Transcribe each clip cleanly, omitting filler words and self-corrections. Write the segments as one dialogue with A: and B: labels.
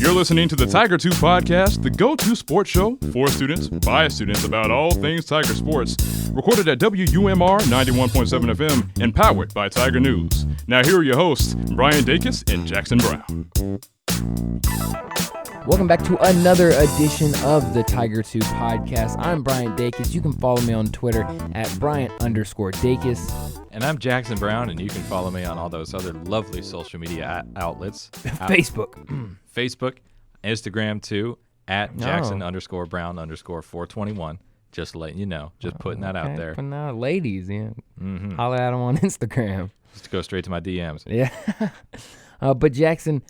A: You're listening to the Tiger 2 podcast, the go-to sports show for students, by students, about all things Tiger sports. Recorded at WUMR 91.7 FM and powered by Tiger News. Now here are your hosts, Bryant, Dacus, and Jackson Brown.
B: Welcome back to another edition of the Tiger 2 podcast. I'm Bryant Dacus. You can follow me on Twitter at Bryant_Dacus.
C: And I'm Jackson Brown, and you can follow me on all those other lovely social media outlets.
B: Facebook.
C: Facebook, Instagram too, at Jackson_Brown_421. Just letting you know. Just putting that out there.
B: Putting out ladies, yeah. Holler at them on Instagram.
C: Just go straight to my DMs.
B: Yeah. But Jackson,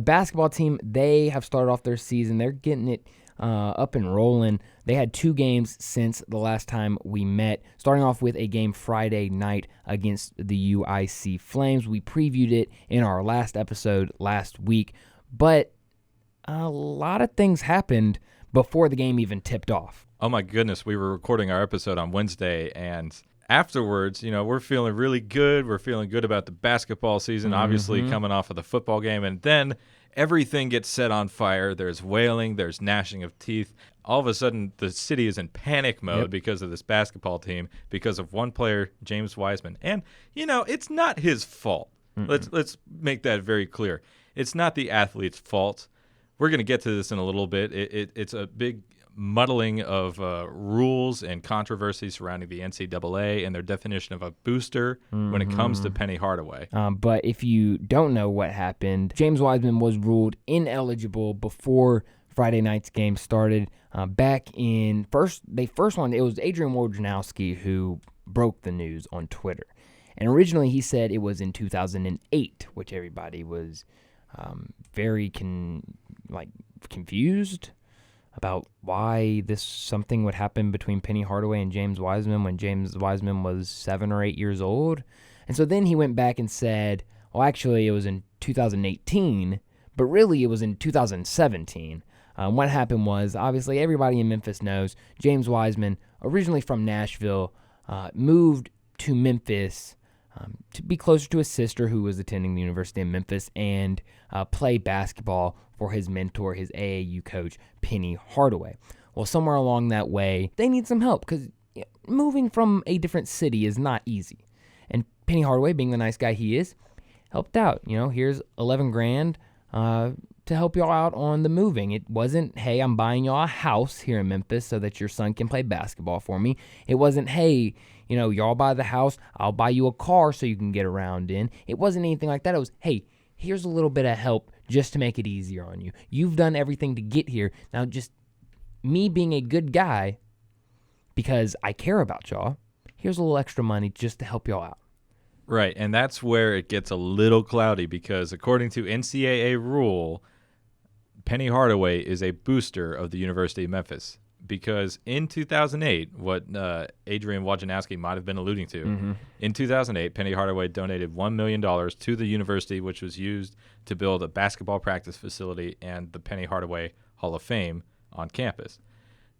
B: basketball team, they have started off their season. They're getting it up and rolling. They had 2 games since the last time we met, starting off with a game Friday night against the UIC Flames. We previewed it in our last episode last week, but a lot of things happened before the game even tipped off.
C: Oh my goodness, we were recording our episode on Wednesday, and afterwards, we're feeling really good. We're feeling good about the basketball season, obviously coming off of the football game, and then everything gets set on fire. There's wailing, there's gnashing of teeth. All of a sudden, the city is in panic mode because of this basketball team, because of one player, James Wiseman. And, it's not his fault. Let's make that very clear. It's not the athlete's fault. We're going to get to this in a little bit. It's a big muddling of rules and controversy surrounding the NCAA and their definition of a booster when it comes to Penny Hardaway.
B: But if you don't know what happened, James Wiseman was ruled ineligible before Friday night's game started. Back in it was Adrian Wojnarowski who broke the news on Twitter. And originally he said it was in 2008, which everybody was very confused about why something would happen between Penny Hardaway and James Wiseman when James Wiseman was 7 or 8 years old. And so then he went back and said, well, actually it was in 2018, but really it was in 2017. What happened was, obviously everybody in Memphis knows, James Wiseman, originally from Nashville, moved to Memphis to be closer to his sister who was attending the University of Memphis and play basketball for his mentor, his AAU coach, Penny Hardaway. Well, somewhere along that way, they need some help because moving from a different city is not easy. And Penny Hardaway, being the nice guy he is, helped out. Here's $11,000 to help y'all out on the moving. It wasn't, hey, I'm buying y'all a house here in Memphis so that your son can play basketball for me. It wasn't, hey, y'all buy the house, I'll buy you a car so you can get around in. It wasn't anything like that. It was, hey, here's a little bit of help just to make it easier on you. You've done everything to get here. Now just me being a good guy, because I care about y'all, here's a little extra money just to help y'all out.
C: Right, and that's where it gets a little cloudy because according to NCAA rule, Penny Hardaway is a booster of the University of Memphis. Because in 2008, what Adrian Wojnarowski might have been alluding to, in 2008, Penny Hardaway donated $1 million to the university, which was used to build a basketball practice facility and the Penny Hardaway Hall of Fame on campus.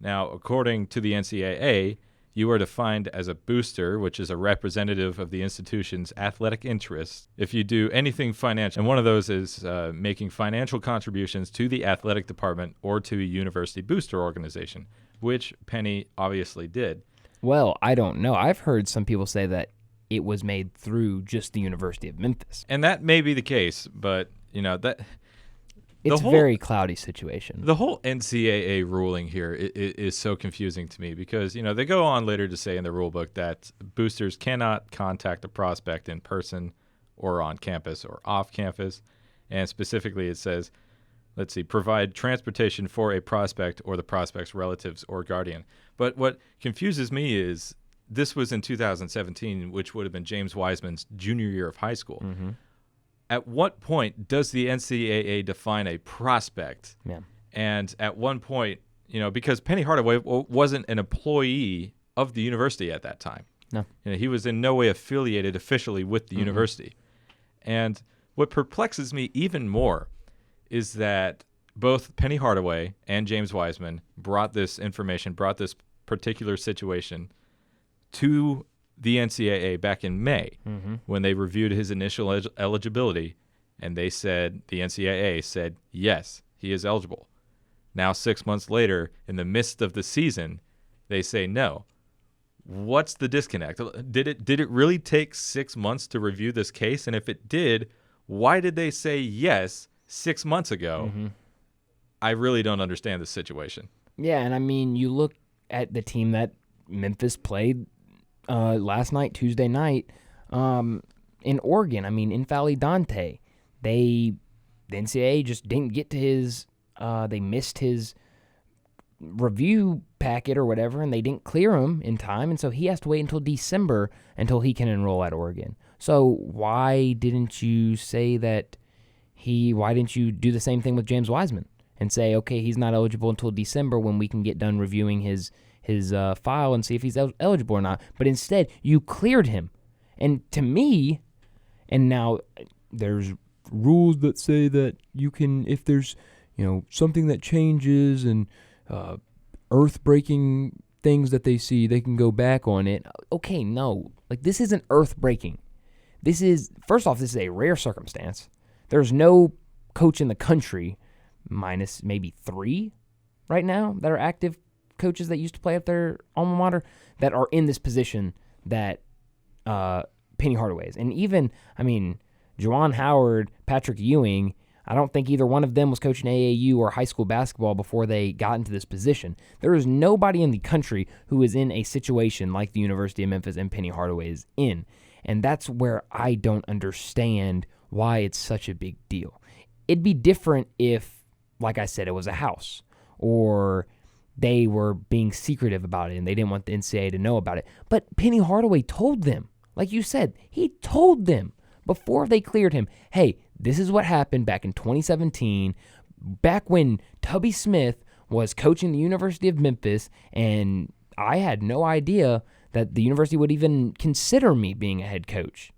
C: Now, according to the NCAA, you are defined as a booster, which is a representative of the institution's athletic interests, if you do anything financial. And one of those is making financial contributions to the athletic department or to a university booster organization, which Penny obviously did.
B: Well, I don't know. I've heard some people say that it was made through just the University of Memphis.
C: And that may be the case, but,
B: it's a very cloudy situation.
C: The whole NCAA ruling here is so confusing to me because, they go on later to say in the rule book that boosters cannot contact a prospect in person or on campus or off campus. And specifically it says, provide transportation for a prospect or the prospect's relatives or guardian. But what confuses me is this was in 2017, which would have been James Wiseman's junior year of high school. At what point does the NCAA define a prospect?
B: Yeah.
C: And at one point, because Penny Hardaway wasn't an employee of the university at that time.
B: No.
C: He was in no way affiliated officially with the university. And what perplexes me even more is that both Penny Hardaway and James Wiseman brought this particular situation to the NCAA back in May when they reviewed his initial eligibility, and the NCAA said, yes, he is eligible. Now 6 months later, in the midst of the season, they say no. What's the disconnect? Did it really take 6 months to review this case? And if it did, why did they say yes 6 months ago?
B: Mm-hmm.
C: I really don't understand the situation.
B: Yeah, and I mean, you look at the team that Memphis played last night, Tuesday night, in Oregon. I mean, Infali Dante. The NCAA just didn't get to his. They missed his review packet or whatever, and they didn't clear him in time, and so he has to wait until December until he can enroll at Oregon. So why didn't you say that why didn't you do the same thing with James Wiseman and say, okay, he's not eligible until December when we can get done reviewing his file and see if he's eligible or not? But instead, you cleared him. And to me, and now there's rules that say that you can, if there's something that changes and earth-breaking things that they see, they can go back on it. Okay, no. Like, this isn't earth-breaking. First off, this is a rare circumstance. There's no coach in the country, minus maybe 3 right now, that are active coaches that used to play at their alma mater, that are in this position that Penny Hardaway is. And even, Juwan Howard, Patrick Ewing, I don't think either one of them was coaching AAU or high school basketball before they got into this position. There is nobody in the country who is in a situation like the University of Memphis and Penny Hardaway is in. And that's where I don't understand why it's such a big deal. It'd be different if, like I said, it was a house or they were being secretive about it and they didn't want the NCAA to know about it. But Penny Hardaway told them, like you said, he told them before they cleared him, hey, this is what happened back in 2017, back when Tubby Smith was coaching the University of Memphis, and I had no idea that the university would even consider me being a head coach.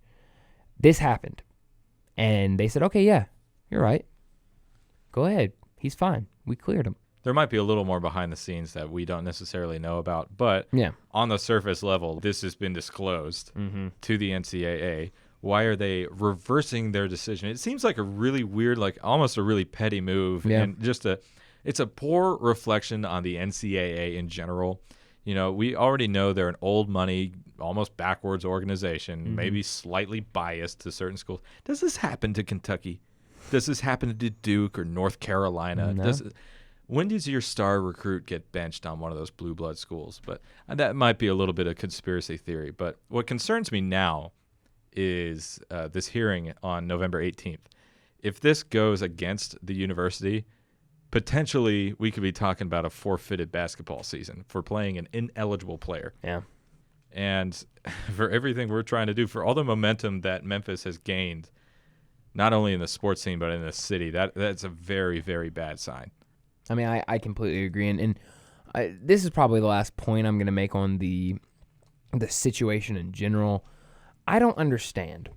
B: This happened. And they said, okay, yeah, you're right. Go ahead. He's fine. We cleared him.
C: There might be a little more behind the scenes that we don't necessarily know about, but on the surface level, this has been disclosed to the NCAA. Why are they reversing their decision? It seems like a really weird, like almost a really petty move, and it's a poor reflection on the NCAA in general. We already know they're an old money, almost backwards organization, maybe slightly biased to certain schools. Does this happen to Kentucky? Does this happen to Duke or North Carolina?
B: No.
C: When does your star recruit get benched on one of those blue blood schools? But that might be a little bit of conspiracy theory. But what concerns me now is this hearing on November 18th. If this goes against the university, potentially we could be talking about a forfeited basketball season for playing an ineligible player.
B: Yeah.
C: And for everything we're trying to do, for all the momentum that Memphis has gained, not only in the sports scene but in the city, that's a very, very bad sign.
B: I completely agree. And this is probably the last point I'm going to make on the situation in general. I don't understand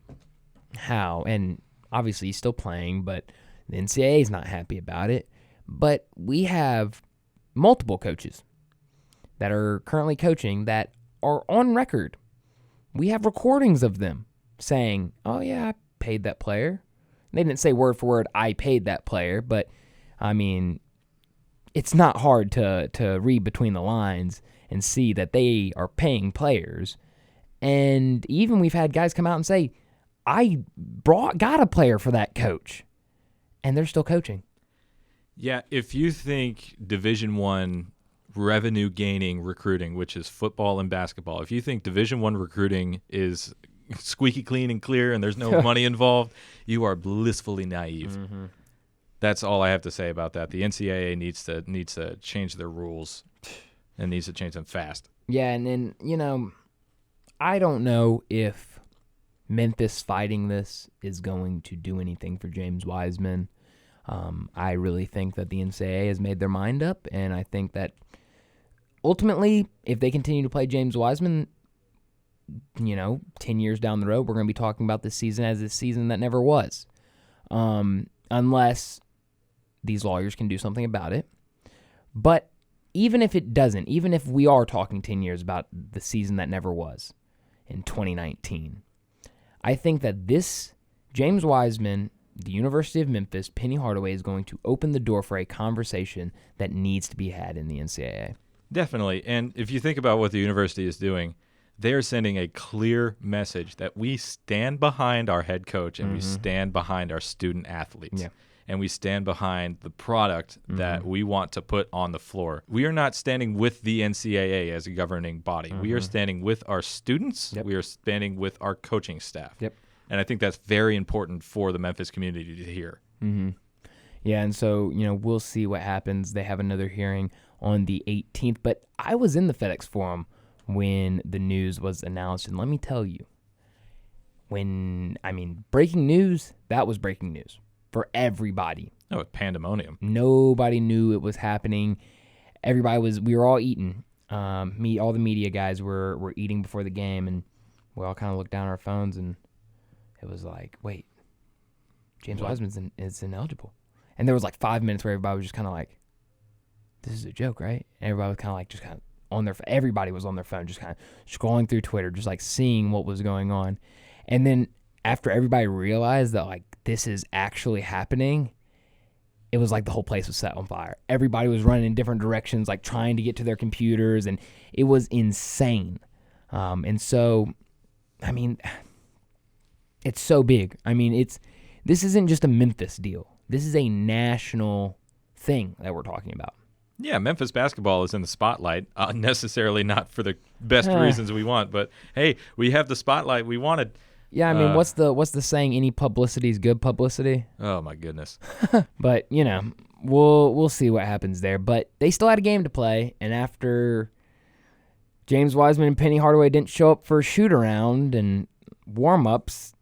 B: how, and obviously he's still playing, but the NCAA is not happy about it. But we have multiple coaches that are currently coaching that are on record. We have recordings of them saying, oh, yeah, I paid that player. They didn't say word for word, I paid that player, but, it's not hard to read between the lines and see that they are paying players. And even we've had guys come out and say, I got a player for that coach, and they're still coaching.
C: Yeah, if you think Division I revenue gaining recruiting, which is football and basketball, if you think Division I recruiting is squeaky clean and clear and there's no money involved, you are blissfully naive. Mm-hmm. That's all I have to say about that. The NCAA needs to change their rules and needs to change them fast.
B: Yeah, and then, I don't know if Memphis fighting this is going to do anything for James Wiseman. I really think that the NCAA has made their mind up, and I think that ultimately, if they continue to play James Wiseman, 10 years down the road, we're going to be talking about this season as a season that never was. Unless these lawyers can do something about it. But even if it doesn't, even if we are talking 10 years about the season that never was in 2019, I think that this James Wiseman the University of Memphis, Penny Hardaway, is going to open the door for a conversation that needs to be had in the NCAA.
C: Definitely. And if you think about what the university is doing, they're sending a clear message that we stand behind our head coach and we stand behind our student athletes.
B: Yeah.
C: And we stand behind the product that we want to put on the floor. We are not standing with the NCAA as a governing body. We are standing with our students.
B: Yep.
C: We are standing with our coaching staff.
B: Yep.
C: And I think that's very important for the Memphis community to hear.
B: Mm-hmm. Yeah, and so, we'll see what happens. They have another hearing on the 18th. But I was in the FedEx Forum when the news was announced. And let me tell you, breaking news, that was breaking news for everybody.
C: Oh, pandemonium.
B: Nobody knew it was happening. We were all eating. All the media guys were eating before the game, and we all kind of looked down at our phones, and it was like, wait, James Wiseman is ineligible. And there was like 5 minutes where everybody was just kind of like, this is a joke, right? And everybody was kind of like, just kind of on their, everybody was on their phone, just kind of scrolling through Twitter, just like seeing what was going on. And then after everybody realized that like this is actually happening, it was like the whole place was set on fire. Everybody was running in different directions, like trying to get to their computers, and it was insane. And so, it's so big. This isn't just a Memphis deal. This is a national thing that we're talking about.
C: Yeah, Memphis basketball is in the spotlight, necessarily not for the best reasons we want, but hey, we have the spotlight we wanted.
B: Yeah, what's the saying? Any publicity is good publicity.
C: Oh my goodness.
B: But we'll see what happens there. But they still had a game to play, and after James Wiseman and Penny Hardaway didn't show up for shoot around and warm ups,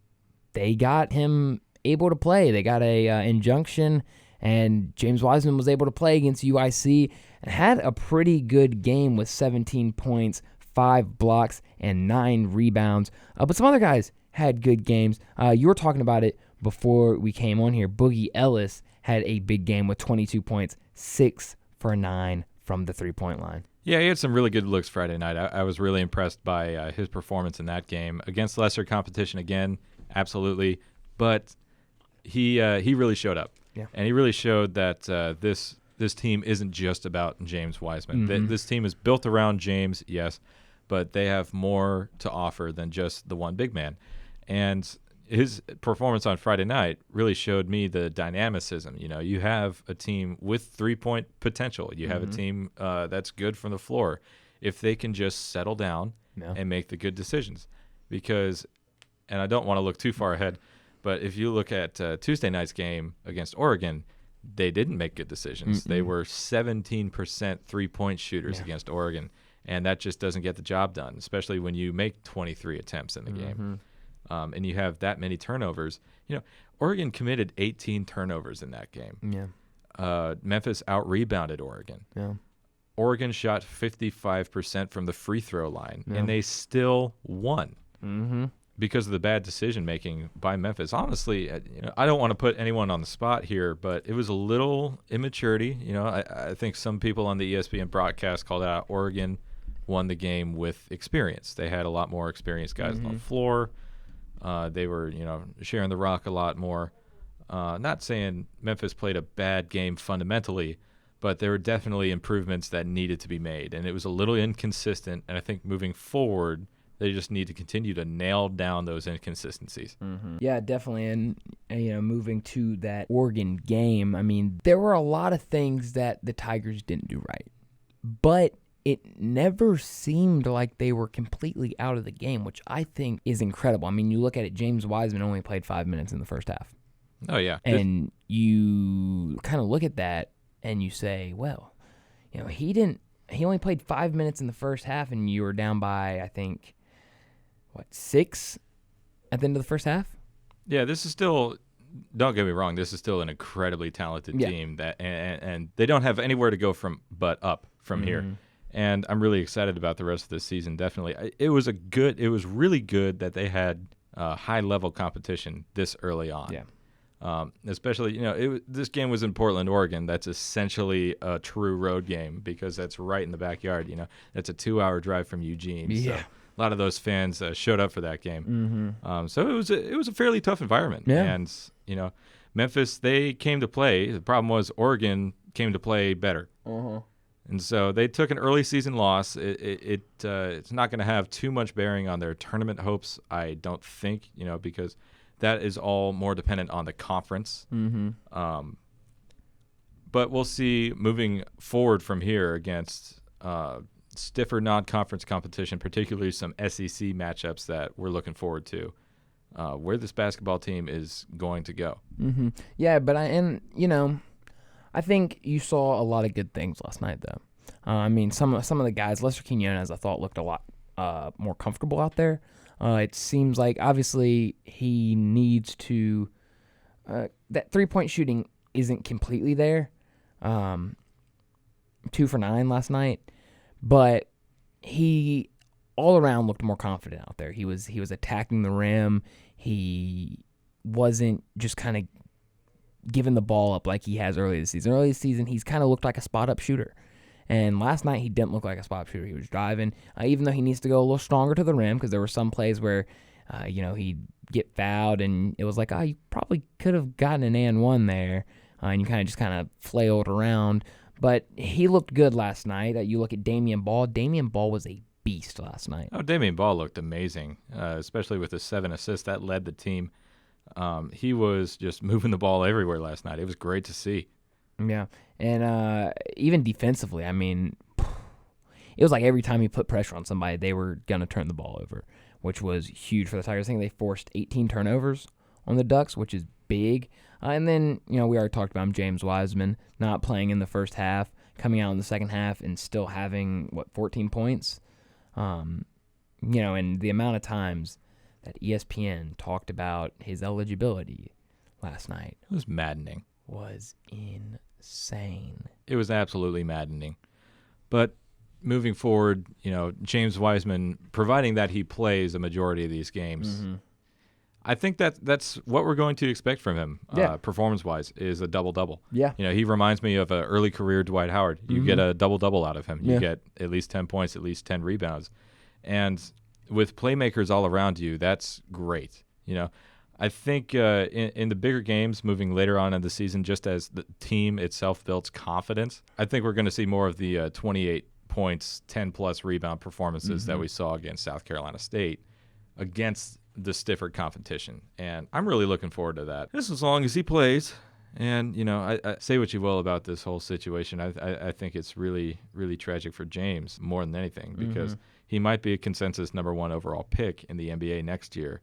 B: they got him able to play. They got a injunction, and James Wiseman was able to play against UIC and had a pretty good game with 17 points, 5 blocks, and 9 rebounds. But some other guys had good games. You were talking about it before we came on here. Boogie Ellis had a big game with 22 points, 6 for 9 from the three-point line.
C: Yeah, he had some really good looks Friday night. I was really impressed by his performance in that game. Against lesser competition again, absolutely. But he really showed up.
B: Yeah.
C: And he really showed that this team isn't just about James Wiseman. This team is built around James, yes, but they have more to offer than just the one big man. And his performance on Friday night really showed me the dynamicism. You have a team with three-point potential. You have a team that's good from the floor if they can just settle down and make the good decisions. Because, and I don't want to look too far ahead, but if you look at Tuesday night's game against Oregon, they didn't make good decisions. They were 17% three-point shooters against Oregon, and that just doesn't get the job done, especially when you make 23 attempts in the game. And you have that many turnovers. Oregon committed 18 turnovers in that game.
B: Yeah.
C: Memphis out-rebounded Oregon.
B: Yeah.
C: Oregon shot 55% from the free throw line, and they still won because of the bad decision-making by Memphis. Honestly, I don't want to put anyone on the spot here, but it was a little immaturity. I think some people on the ESPN broadcast called out Oregon won the game with experience. They had a lot more experienced guys on the floor. They were, sharing the rock a lot more. Not saying Memphis played a bad game fundamentally, but there were definitely improvements that needed to be made, and it was a little inconsistent. And I think moving forward, they just need to continue to nail down those inconsistencies.
B: Yeah, definitely. And moving to that Oregon game, there were a lot of things that the Tigers didn't do right, but it never seemed like they were completely out of the game, which I think is incredible. You look at it, James Wiseman only played 5 minutes in the first half.
C: Oh, yeah.
B: And you kind of look at that and you say, well, he only played 5 minutes in the first half, and you were down by, I think, 6 at the end of the first half?
C: Yeah, this is still, don't get me wrong, this is still an incredibly talented team that, and they don't have anywhere to go but up from here. And I'm really excited about the rest of this season, definitely. It was really good that they had high-level competition this early on.
B: Yeah.
C: Especially, this game was in Portland, Oregon. That's essentially a true road game because that's right in the backyard. That's a 2-hour drive from Eugene.
B: Yeah.
C: So a lot of those fans showed up for that game. So it was a fairly tough environment.
B: Yeah.
C: And, Memphis, they came to play. The problem was Oregon came to play better. And so they took an early season loss. It's not going to have too much bearing on their tournament hopes, I don't think, because that is all more dependent on the conference. But we'll see moving forward from here against stiffer non-conference competition, particularly some SEC matchups that we're looking forward to, where this basketball team is going to go.
B: Yeah, but I think you saw a lot of good things last night, though. I mean, some of the guys, Lester Quinones, I thought looked a lot more comfortable out there. It seems like obviously he needs to that 3-point shooting isn't completely there. 2 for 9 last night, but he all around looked more confident out there. He was attacking the rim. He wasn't just kind of giving the ball up like he has early this season. Early this season, he's kind of looked like a spot-up shooter. And last night, he didn't look like a spot-up shooter. He was driving, even though he needs to go a little stronger to the rim, because there were some plays where, he'd get fouled, and it was like, you probably could have gotten an and one there, and you kind of flailed around. But he looked good last night. You look at Damien Ball. Damien Ball was a beast last night.
C: Oh, Damien Ball looked amazing, especially with the 7 assists. That led the team. He was just moving the ball everywhere last night. It was great to see.
B: Yeah, and even defensively, I mean, it was like every time he put pressure on somebody, they were going to turn the ball over, which was huge for the Tigers. I think they forced 18 turnovers on the Ducks, which is big. And then, we already talked about him, James Wiseman, not playing in the first half, coming out in the second half and still having, 14 points? And the amount of times that ESPN talked about his eligibility last night.
C: It was maddening.
B: Was insane.
C: It was absolutely maddening. But moving forward, James Wiseman, providing that he plays a majority of these games, I think that's what we're going to expect from him, performance-wise, is a double-double.
B: Yeah.
C: He reminds me of an early career Dwight Howard. You get a double-double out of him. You get at least 10 points, at least 10 rebounds. And with playmakers all around you, that's great. I think in the bigger games moving later on in the season, just as the team itself builds confidence, I think we're going to see more of the 28 points, 10-plus rebound performances that we saw against South Carolina State against the stiffer competition. And I'm really looking forward to that. Just as long as he plays. And, I say what you will about this whole situation. I think it's really, really tragic for James more than anything, because he might be a consensus number 1 overall pick in the NBA next year.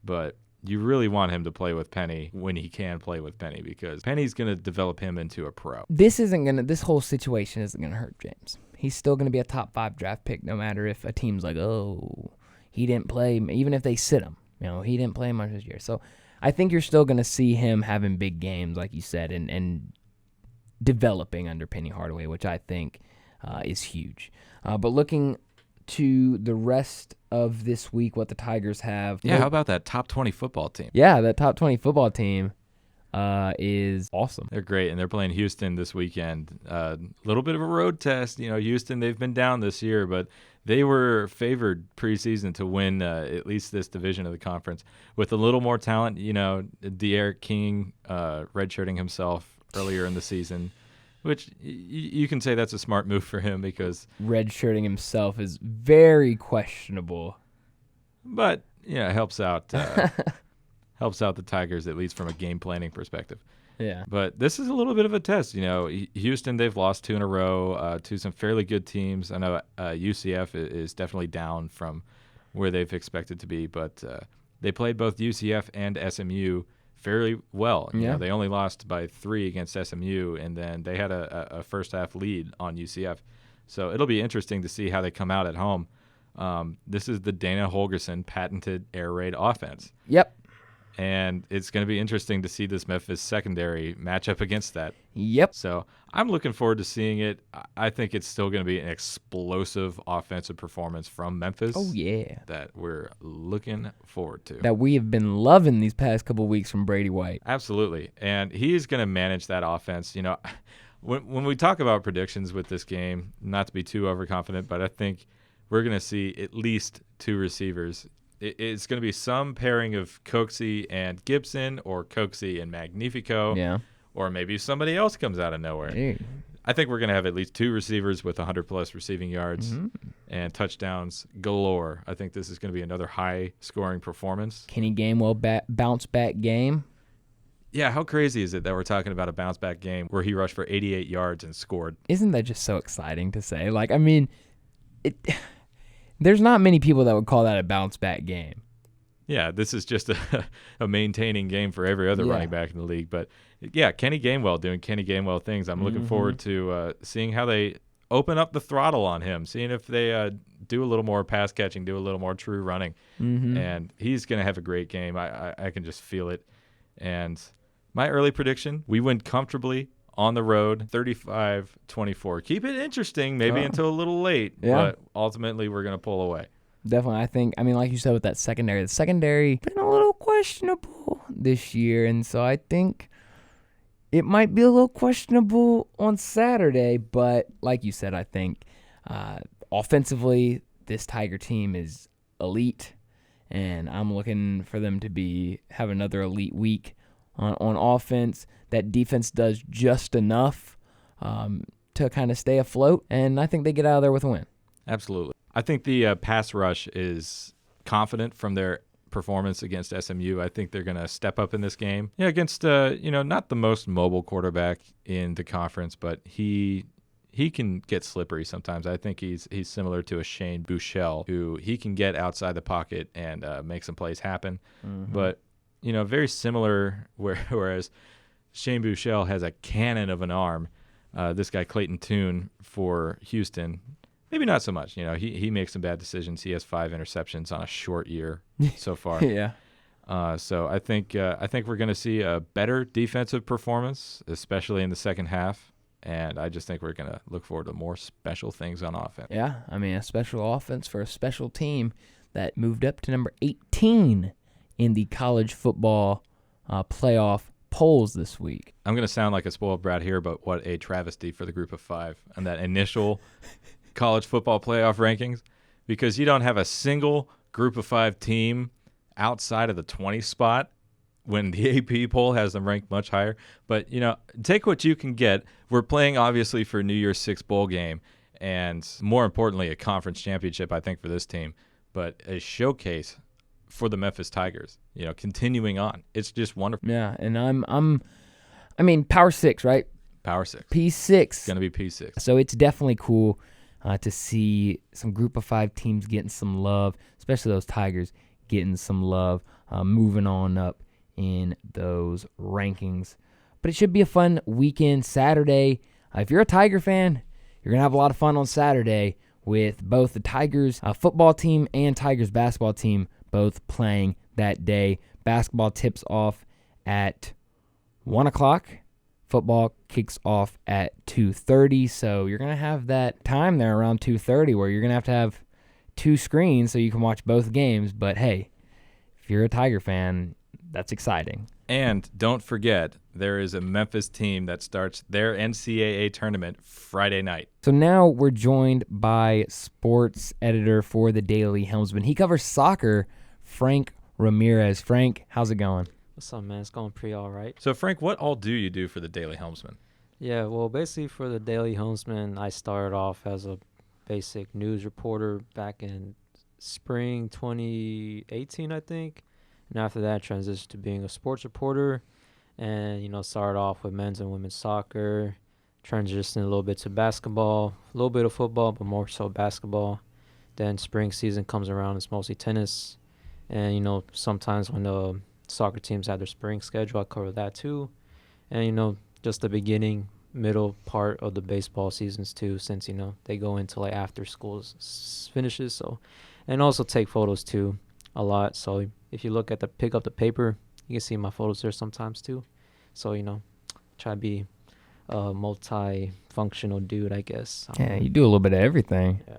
C: But you really want him to play with Penny when he can play with Penny, because Penny's going to develop him into a pro.
B: This whole situation isn't going to hurt James. He's still going to be a top 5 draft pick no matter if a team's like, oh, he didn't play, even if they sit him. He didn't play much this year. So I think you're still going to see him having big games, like you said, and developing under Penny Hardaway, which I think is huge. But looking to the rest of this week, what the Tigers have.
C: Yeah, how about that top 20 football team?
B: Yeah, that top 20 football team is awesome.
C: They're great, and they're playing Houston this weekend. A little bit of a road test. Houston, they've been down this year, but they were favored preseason to win at least this division of the conference. With a little more talent, De'Aaron King redshirting himself earlier in the season, which you can say that's a smart move for him, because
B: redshirting himself is very questionable.
C: But it helps out helps out the Tigers, at least from a game planning perspective.
B: Yeah.
C: But this is a little bit of a test. Houston, they've lost 2 in a row to some fairly good teams. I know UCF is definitely down from where they've expected to be, but they played both UCF and SMU fairly well. They only lost by 3 against SMU, and then they had a first-half lead on UCF. So it'll be interesting to see how they come out at home. This is the Dana Holgerson patented air raid offense.
B: Yep.
C: And it's going to be interesting to see this Memphis secondary match up against that.
B: Yep.
C: So I'm looking forward to seeing it. I think it's still going to be an explosive offensive performance from Memphis.
B: Oh, yeah.
C: That we're looking forward to.
B: That we have been loving these past couple of weeks from Brady White.
C: Absolutely. And he's going to manage that offense. When we talk about predictions with this game, not to be too overconfident, but I think we're going to see at least 2 receivers It's going to be some pairing of Coxie and Gibson or Coxie and Magnifico.
B: Yeah.
C: Or maybe somebody else comes out of nowhere.
B: Hey.
C: I think we're going to have at least 2 receivers with 100-plus receiving yards and touchdowns galore. I think this is going to be another high-scoring performance.
B: Kenny Gainwell bounce-back game.
C: Yeah, how crazy is it that we're talking about a bounce-back game where he rushed for 88 yards and scored?
B: Isn't that just so exciting to say? Like, I mean, there's not many people that would call that a bounce-back game.
C: Yeah, this is just a maintaining game for every other running back in the league. But, yeah, Kenny Gainwell doing Kenny Gainwell things. I'm looking forward to seeing how they open up the throttle on him, seeing if they do a little more pass catching, do a little more true running. And he's going to have a great game. I can just feel it. And my early prediction, we win comfortably on the road, 35-24. Keep it interesting, maybe until a little late, but ultimately we're going to pull away.
B: Definitely. I mean, like you said with that secondary, the secondary been a little questionable this year, and so I think it might be a little questionable on Saturday, but like you said, I think offensively, this Tiger team is elite, and I'm looking for them to have another elite week on offense. That defense does just enough to kind of stay afloat, and I think they get out of there with a win.
C: Absolutely. I think the pass rush is confident from their performance against SMU. I think they're going to step up in this game. Yeah, against not the most mobile quarterback in the conference, but he can get slippery sometimes. I think he's similar to a Shane Buechele, who he can get outside the pocket and make some plays happen. But very similar. Whereas Shane Buechele has a cannon of an arm. This guy Clayton Tune for Houston. Maybe not so much. He makes some bad decisions. He has 5 interceptions on a short year so far.
B: Yeah.
C: So I think we're going to see a better defensive performance, especially in the second half. And I just think we're going to look forward to more special things on offense.
B: Yeah, I mean, a special offense for a special team that moved up to number 18 in the college football playoff polls this week.
C: I'm going to sound like a spoiled brat here, but what a travesty for the group of 5 and that initial college football playoff rankings, because you don't have a single group of 5 team outside of the 20 spot when the AP poll has them ranked much higher. But, take what you can get. We're playing, obviously, for New Year's Six bowl game and, more importantly, a conference championship, I think, for this team, but a showcase for the Memphis Tigers, continuing on. It's just wonderful.
B: Yeah, and Power 6, right?
C: Power 6.
B: P6.
C: Going to be P6.
B: So it's definitely cool to see some group of 5 teams getting some love, especially those Tigers getting some love, moving on up in those rankings. But it should be a fun weekend Saturday. If you're a Tiger fan, you're going to have a lot of fun on Saturday with both the Tigers football team and Tigers basketball team both playing that day. Basketball tips off at 1 o'clock. Football kicks off at 2:30, so you're going to have that time there around 2:30 where you're going to have 2 screens so you can watch both games. But, hey, if you're a Tiger fan, that's exciting.
C: And don't forget, there is a Memphis team that starts their NCAA tournament Friday night.
B: So now we're joined by sports editor for the Daily Helmsman. He covers soccer, Frank Ramirez. Frank, how's it going?
D: What's up, man? It's going pretty all right.
C: So, Frank, what all do you do for the Daily Helmsman?
D: Yeah, well, basically for the Daily Helmsman, I started off as a basic news reporter back in spring 2018, I think. And after that, I transitioned to being a sports reporter and, started off with men's and women's soccer, transitioned a little bit to basketball, a little bit of football, but more so basketball. Then spring season comes around, it's mostly tennis. And, sometimes when the soccer teams have their spring schedule, I cover that too. And, just the beginning, middle part of the baseball seasons too, since, they go into like after school finishes. So, and also take photos too a lot. So if you pick up the paper, you can see my photos there sometimes too. So, try to be a multifunctional dude, I guess.
B: Yeah, you do a little bit of everything.
D: Yeah.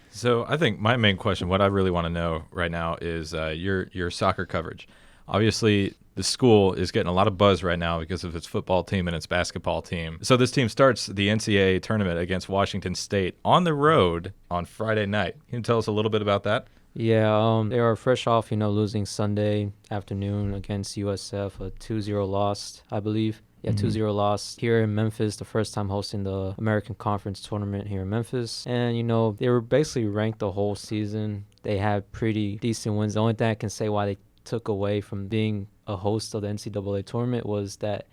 C: So I think my main question, what I really want to know right now is your soccer coverage. Obviously, the school is getting a lot of buzz right now because of its football team and its basketball team. So this team starts the NCAA tournament against Washington State on the road on Friday night. Can you tell us a little bit about that?
D: Yeah, they are fresh off, losing Sunday afternoon against USF, a 2-0 loss, I believe. Yeah, 2-0 loss here in Memphis, the first time hosting the American Conference tournament here in Memphis. And, they were basically ranked the whole season. They had pretty decent wins. The only thing I can say why they took away from being a host of the NCAA tournament was that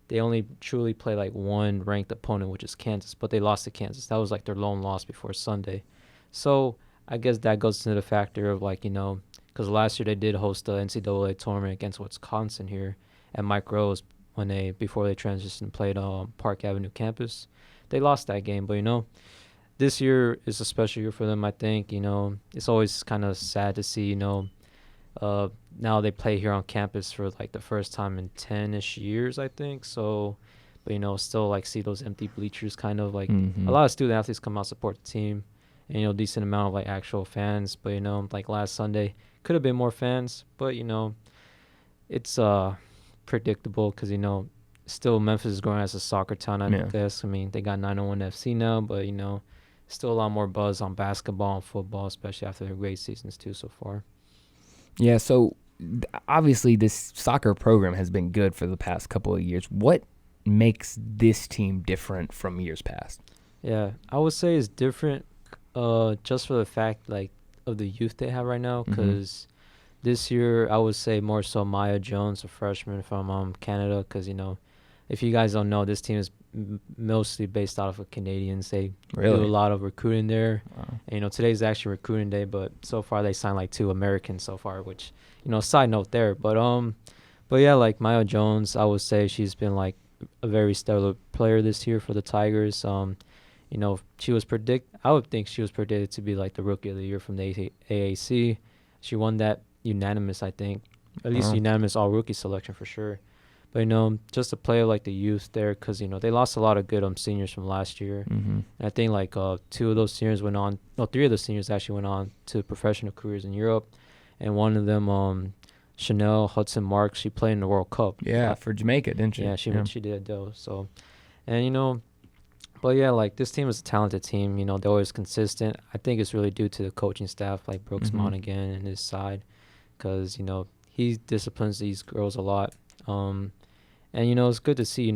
D: they only truly play like one ranked opponent, which is Kansas, but they lost to Kansas. That was like their lone loss before Sunday. So I guess that goes into the factor of because last year they did host the NCAA tournament against Wisconsin here at Mike Rose before they transitioned and played Park Avenue campus. They lost that game, but this year is a special year for them. I think it's always kind of sad to see now they play here on campus for like the first time in 10-ish years, I think. So, but still see those empty bleachers, kind of like a lot of student athletes come out support the team, and decent amount of actual fans. But like last Sunday could have been more fans, but it's predictable because still Memphis is growing as a soccer town, I guess. I mean, they got 901 FC now, but still a lot more buzz on basketball and football, especially after their great seasons too so far.
B: Yeah, so obviously this soccer program has been good for the past couple of years. What makes this team different from years past?
D: Yeah, I would say it's different just for the fact of the youth they have right now, because this year I would say more so Maya Jones, a freshman from Canada, because if you guys don't know, this team is mostly based out of Canadians. They do a lot of recruiting there.
B: Wow.
D: And, today's actually recruiting day, but so far they signed 2 Americans so far, which, side note there. But yeah, Maya Jones, I would say she's been a very stellar player this year for the Tigers. I would think she was predicted to be the rookie of the year from the AAC. She won that unanimous, I think, at least unanimous all rookie selection for sure. But just to play the youth there, because they lost a lot of good seniors from last year. And I think 2 of those seniors 3 of those seniors actually went on to professional careers in Europe, and one of them, Chanel Hudson Marks, she played in the World Cup.
B: Yeah, for Jamaica, didn't she?
D: Yeah, she did though. So, and but yeah, this team is a talented team. They're always consistent. I think it's really due to the coaching staff, Brooks Monaghan and his side, because he disciplines these girls a lot. And it's good to see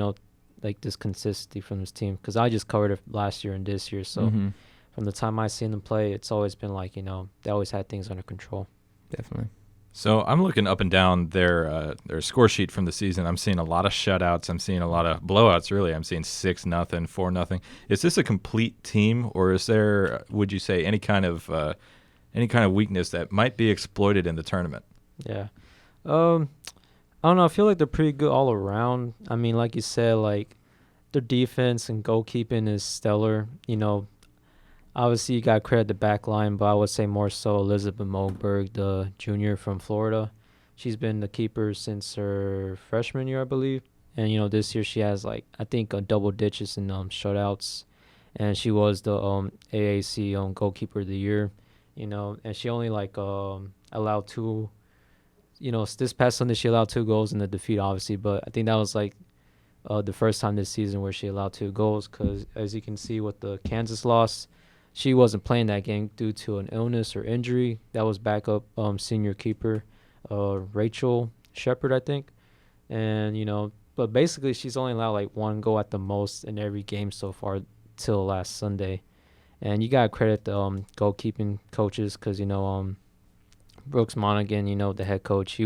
D: this consistency from this team, because I just covered it last year and this year. So from the time I seen them play, it's always been they always had things under control.
B: Definitely.
C: So I'm looking up and down their score sheet from the season. I'm seeing a lot of shutouts. I'm seeing a lot of blowouts, really. I'm seeing 6-0, 4-0. Is this a complete team, or is there, would you say, any kind of weakness that might be exploited in the tournament?
D: Yeah. I don't know. I feel they're pretty good all around. I mean, like you said, their defense and goalkeeping is stellar. Obviously you got to credit the back line, but I would say more so Elizabeth Moberg, the junior from Florida. She's been the keeper since her freshman year, I believe. And, this year she has, I think, a double digits in shutouts. And she was the AAC goalkeeper of the year, and she only, allowed 2 this past Sunday she allowed 2 goals in the defeat, obviously, but I think that was the first time this season where she allowed 2 goals, because as you can see with the Kansas loss, she wasn't playing that game due to an illness or injury. That was backup senior keeper Rachel Shepard, I think. And but basically she's only allowed 1 goal at the most in every game so far till last Sunday. And you gotta credit the goalkeeping coaches, because Brooks Monaghan, the head coach, he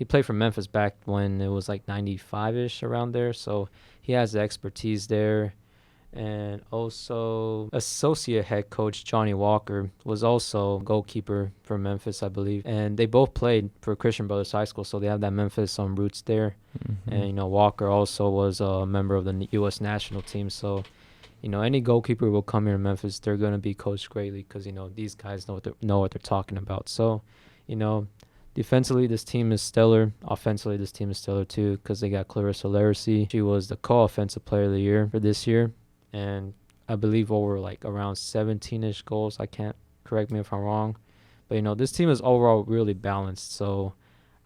D: played for Memphis back when it was 95-ish around there, so he has the expertise there. And also associate head coach Johnny Walker was also goalkeeper for Memphis, I believe, and they both played for Christian Brothers High School, so they have that Memphis roots there. And Walker also was a member of the U.S. national team, so any goalkeeper will come here in Memphis, they're going to be coached greatly, because, these guys know what they're talking about. So, defensively, this team is stellar. Offensively, this team is stellar too, because they got Clarissa Laracy. She was the co-offensive player of the year for this year, and I believe over around 17-ish goals. I can't, correct me if I'm wrong. But, this team is overall really balanced, so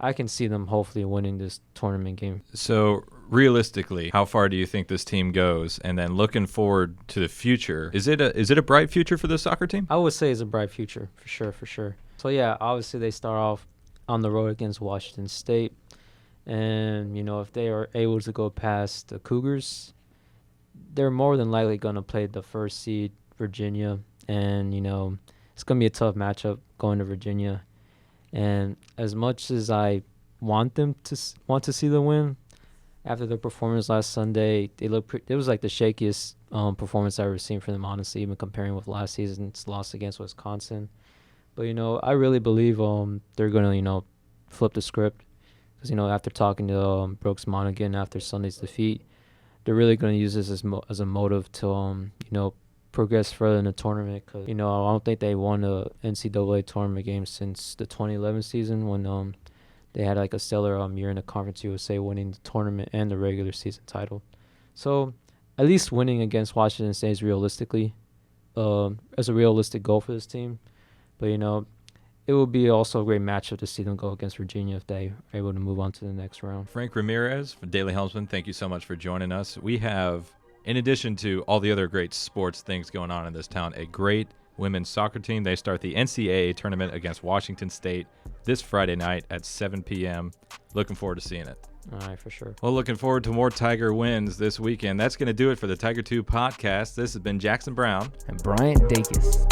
D: I can see them hopefully winning this tournament game.
C: So realistically, how far do you think this team goes? And then looking forward to the future, is it a bright future for the soccer team?
D: I would say it's a bright future, for sure. So, yeah, obviously they start off on the road against Washington State. And, if they are able to go past the Cougars, they're more than likely going to play the first seed, Virginia. And, it's going to be a tough matchup going to Virginia. And as much as I want to see the win, after their performance last Sunday, it was like the shakiest performance I've ever seen from them, honestly, even comparing with last season's loss against Wisconsin. But, I really believe they're going to, flip the script. Because, after talking to Brooks Monaghan after Sunday's defeat, they're really going to use this as a motive to, progress further in the tournament. Because, I don't think they won a NCAA tournament game since the 2011 season when they had like a stellar year in the Conference USA, winning the tournament and the regular season title. So at least winning against Washington State is realistically as a realistic goal for this team. But, it would be also a great matchup to see them go against Virginia if they are able to move on to the next round.
C: Frank Ramirez from Daily Helmsman, thank you so much for joining us. We have, in addition to all the other great sports things going on in this town, a great women's soccer team. They start the NCAA tournament against Washington State this Friday night at 7 p.m. Looking forward to seeing it.
D: All right, for sure.
C: Well, looking forward to more Tiger wins this weekend. That's going to do it for the Tiger 2 podcast. This has been Jackson Brown
B: and Bryant Dacus.